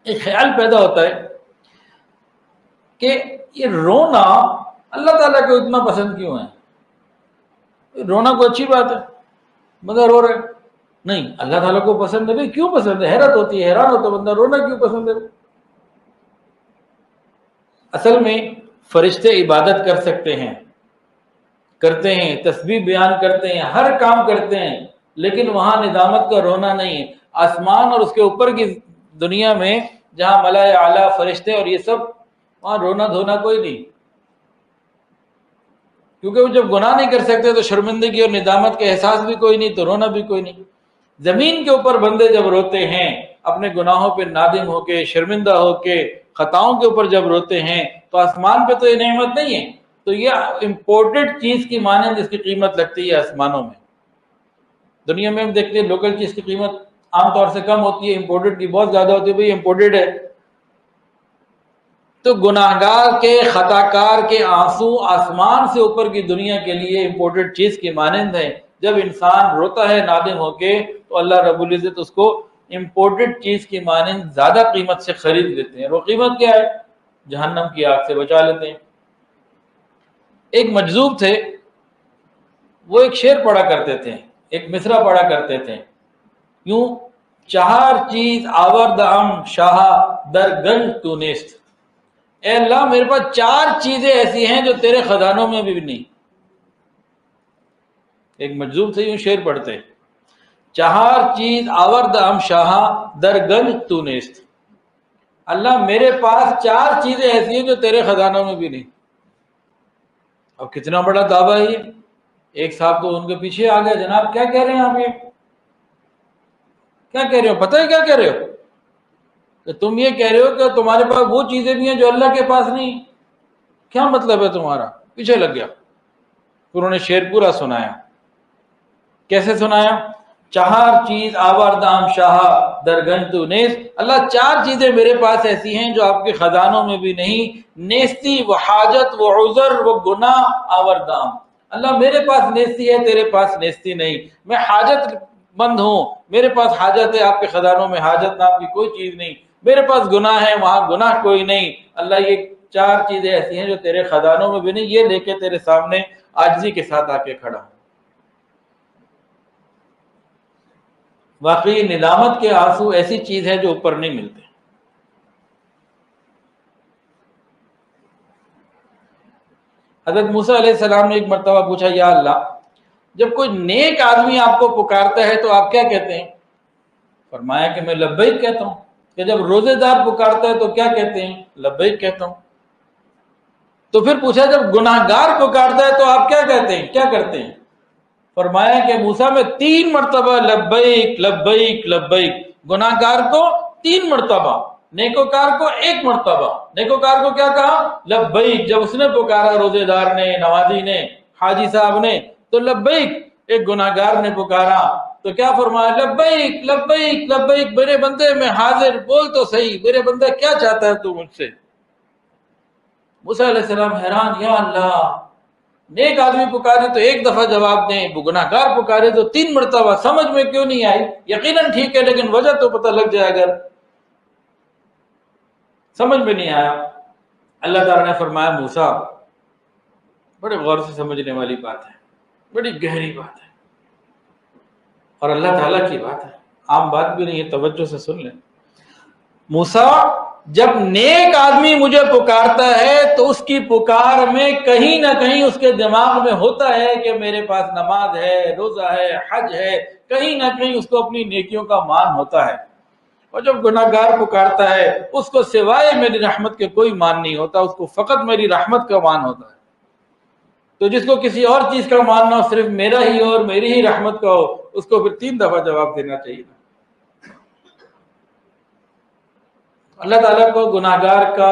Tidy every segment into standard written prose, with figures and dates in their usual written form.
ایک خیال پیدا ہوتا ہے کہ یہ رونا اللہ تعالیٰ کو اتنا پسند کیوں ہے؟ رونا کو اچھی بات ہے، مگر رو رہے نہیں، اللہ تعالیٰ کو پسند ہے بھائی، کیوں پسند ہے؟ حیرت ہوتی ہے، حیران ہوتا ہے بندہ، رونا کیوں پسند ہے؟ اصل میں فرشتے عبادت کر سکتے ہیں، کرتے ہیں، تسبیح بیان کرتے ہیں، ہر کام کرتے ہیں، لیکن وہاں ندامت کا رونا نہیں ہے۔ آسمان اور اس کے اوپر کی دنیا میں جہاں ملائے اعلیٰ، فرشتے اور یہ سب، وہاں رونا دھونا کوئی نہیں، کیونکہ وہ جب گناہ نہیں کر سکتے تو شرمندگی اور ندامت کا احساس بھی کوئی نہیں، تو رونا بھی کوئی نہیں۔ زمین کے اوپر بندے جب روتے ہیں، اپنے گناہوں پہ نادم ہو کے، شرمندہ ہو کے، خطاؤں کے اوپر جب روتے ہیں، تو آسمان پہ تو یہ نعمت نہیں ہے، تو یہ امپورٹڈ چیز کی مانند اس کی قیمت لگتی ہے آسمانوں میں۔ دنیا میں ہم دیکھتے ہیں لوکل چیز کی قیمت عام طور سے کم ہوتی ہے، امپورٹڈ کی بہت زیادہ ہوتی ہے، بھئی امپورٹڈ ہے۔ تو گناہگار کے، خطا کار کے آنسو آسمان سے اوپر کی دنیا کے لیے امپورٹڈ چیز کی مانند ہے۔ جب انسان روتا ہے نادم ہو کے، تو اللہ رب العزت اس کو امپورٹڈ چیز کی مانند زیادہ قیمت سے خرید لیتے ہیں۔ وہ قیمت کیا ہے؟ جہنم کی آگ سے بچا لیتے ہیں۔ ایک مجذوب تھے، وہ ایک شعر پڑھا کرتے تھے، ایک مصرع پڑھا کرتے تھے، یوں: چہار چیز آوردہم شاہ در گنج تو نیست۔ اے اللہ، میرے پاس چار چیزیں ایسی ہیں جو تیرے خزانوں میں بھی نہیں۔ ایک مجذوب سے یوں شعر پڑھتے: چہار چیز آوردہم شاہ در گنج تو نیست۔ اللہ، میرے پاس چار چیزیں ایسی ہیں جو تیرے خزانوں میں بھی نہیں۔ اب کتنا بڑا دعویٰ ہے یہ! ایک صاحب تو ان کے پیچھے آ گئے، جناب کیا کہہ رہے ہیں آپ؟ یہ کیا کہہ رہے ہو؟ پتہ ہے کیا کہہ رہے ہو؟ کہ تم یہ کہہ رہے ہو کہ تمہارے پاس وہ چیزیں بھی ہیں جو اللہ کے پاس نہیں۔ کیا مطلب ہے تمہارا؟ پیچھے لگ گیا۔ پھر انہوں نے شعر پورا سنایا۔ کیسے سنایا؟ چہار چیز آوردہم شاہ در گنج تو نیست۔ اللہ، چار چیزیں میرے پاس ایسی ہیں جو آپ کے خزانوں میں بھی نہیں۔ نیستی و حاجت و عذر و گناہ آوردہم۔ اللہ، میرے پاس نیستی ہے، تیرے پاس نیستی نہیں۔ میں حاجت مند ہوں، میرے پاس حاجت ہے، آپ کے خزانوں میں حاجت نام کی کوئی چیز نہیں۔ میرے پاس گناہ ہے، وہاں گناہ کوئی نہیں۔ اللہ، یہ چار چیزیں ایسی ہیں جو تیرے خزانوں میں بھی نہیں، یہ لے کے تیرے سامنے عاجزی کے ساتھ آ کے کھڑا ہوں۔ واقعی ندامت کے آنسو ایسی چیز ہے جو اوپر نہیں ملتے۔ حضرت موسیٰ علیہ السلام نے ایک مرتبہ پوچھا، یا اللہ، جب کوئی نیک آدمی آپ کو پکارتا ہے تو آپ کیا کہتے ہیں؟ فرمایا کہ میں لبیک کہتا ہوں۔ کہ جب روزے دار پکارتا ہے تو کیا کہتے ہیں؟ لبیک کہتا ہوں۔ تو پھر پوچھا، جب گناہ گار پکارتا ہے تو آپ کیا کہتے ہیں، کیا کرتے ہیں؟ فرمایا کہ موسیٰ میں 3 مرتبہ لبیک لبیک لبیک۔ گناہ گار کو 3 مرتبہ، نیکوکار کو 1 مرتبہ۔ نیکوکار کو کیا کہا؟ لبیک۔ جب اس نے پکارا، روزے دار نے، نمازی نے، حاجی صاحب نے، تو لبیک۔ ایک گناہ گار نے پکارا تو کیا فرمایا؟ لبیک لبیک لبیک، میرے بندے میں حاضر، بول تو صحیح، میرے بندہ کیا چاہتا ہے تو مجھ سے؟ موسیٰ علیہ السلام حیران، یا اللہ، نیک آدمی پکارے تو 1 دفعہ جواب دیں، وہ گناہ گار پکارے تو 3 مرتبہ، سمجھ میں کیوں نہیں آئی؟ یقیناً ٹھیک ہے، لیکن وجہ تو پتہ لگ جائے، اگر سمجھ میں نہیں آیا۔ اللہ تعالیٰ نے فرمایا، موسیٰ، بڑے غور سے سمجھنے والی بات ہے، بڑی گہری بات ہے، اور اللہ تعالیٰ کی بات ہے، عام بات بھی نہیں ہے، توجہ سے سن لیں۔ موسیٰ، جب نیک آدمی مجھے پکارتا ہے تو اس کی پکار میں کہیں نہ کہیں اس کے دماغ میں ہوتا ہے کہ میرے پاس نماز ہے، روزہ ہے، حج ہے، کہیں نہ کہیں اس کو اپنی نیکیوں کا مان ہوتا ہے۔ اور جب گناہ گار پکارتا ہے، اس کو سوائے میری رحمت کے کوئی مان نہیں ہوتا، اس کو فقط میری رحمت کا مان ہوتا ہے۔ تو جس کو کسی اور چیز کا مان نہ ہو، صرف میرا ہی اور میری ہی رحمت کا ہو، اس کو پھر 3 دفعہ جواب دینا چاہیے۔ اللہ تعالیٰ کو گناہ گار کا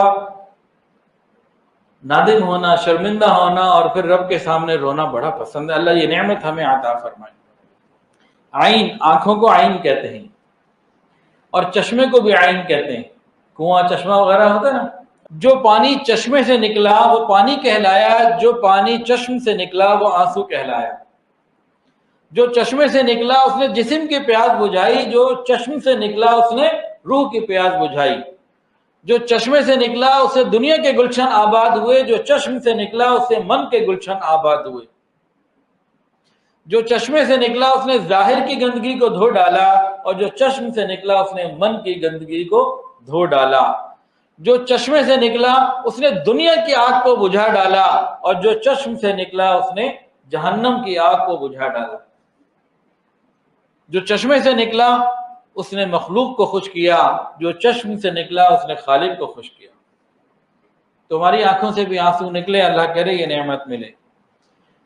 نادم ہونا، شرمندہ ہونا اور پھر رب کے سامنے رونا بڑا پسند ہے۔ اللہ یہ نعمت ہمیں عطا فرمائے۔ عین، آنکھوں کو عین کہتے ہیں، اور چشمے کو بھی عین کہتے ہیں۔ کنواں، چشمہ وغیرہ ہوتا ہے نا، جو پانی چشمے سے نکلا وہ پانی کہلایا، جو پانی چشم سے نکلا وہ آنسو کہلایا۔ جو چشمے سے نکلا اس نے جسم کی پیاس بجھائی، جو چشم سے نکلا اس نے روح کی پیاس بجھائی۔ جو چشمے سے نکلا اس سے دنیا کے گلشن آباد ہوئے، جو چشم سے نکلا اس سے من کے گلشن آباد ہوئے۔ جو چشمے سے نکلا اس نے ظاہر کی گندگی کو دھو ڈالا، اور جو چشم سے نکلا اس نے من کی گندگی کو دھو ڈالا۔ جو چشمے سے نکلا اس نے دنیا کی آگ کو بجھا ڈالا، اور جو چشم سے نکلا اس نے جہنم کی آگ کو بجھا ڈالا۔ جو چشمے سے نکلا اس نے مخلوق کو خوش کیا، جو چشم سے نکلا اس نے خالق کو خوش کیا۔ تمہاری آنکھوں سے بھی آنسو نکلے، اللہ کرے یہ نعمت ملے۔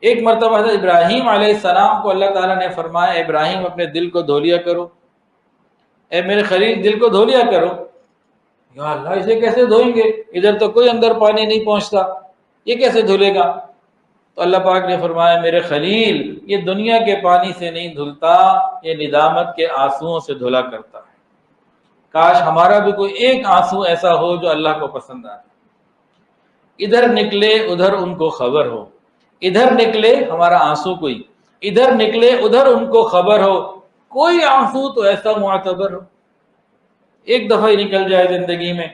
ایک مرتبہ حضرت ابراہیم علیہ السلام کو اللہ تعالیٰ نے فرمایا ابراہیم اپنے دل کو دھو لیا کرو، اے میرے خلیل دل کو دھو لیا کرو۔ یا اللہ اسے کیسے دھوئیں گے، ادھر تو کوئی اندر پانی نہیں پہنچتا، یہ کیسے دھلے گا؟ تو اللہ پاک نے فرمایا میرے خلیل یہ دنیا کے پانی سے نہیں دھلتا، یہ ندامت کے آنسوؤں سے دھلا کرتا ہے۔ کاش ہمارا بھی کوئی ایک آنسو ایسا ہو جو اللہ کو پسند آئے۔ ادھر نکلے ادھر ان کو خبر ہو، ادھر نکلے ہمارا آنسو کوئی، ادھر نکلے ادھر ان کو خبر ہو، کوئی آنسو تو ایسا معتبر ہو، ایک دفعہ ہی نکل جائے زندگی میں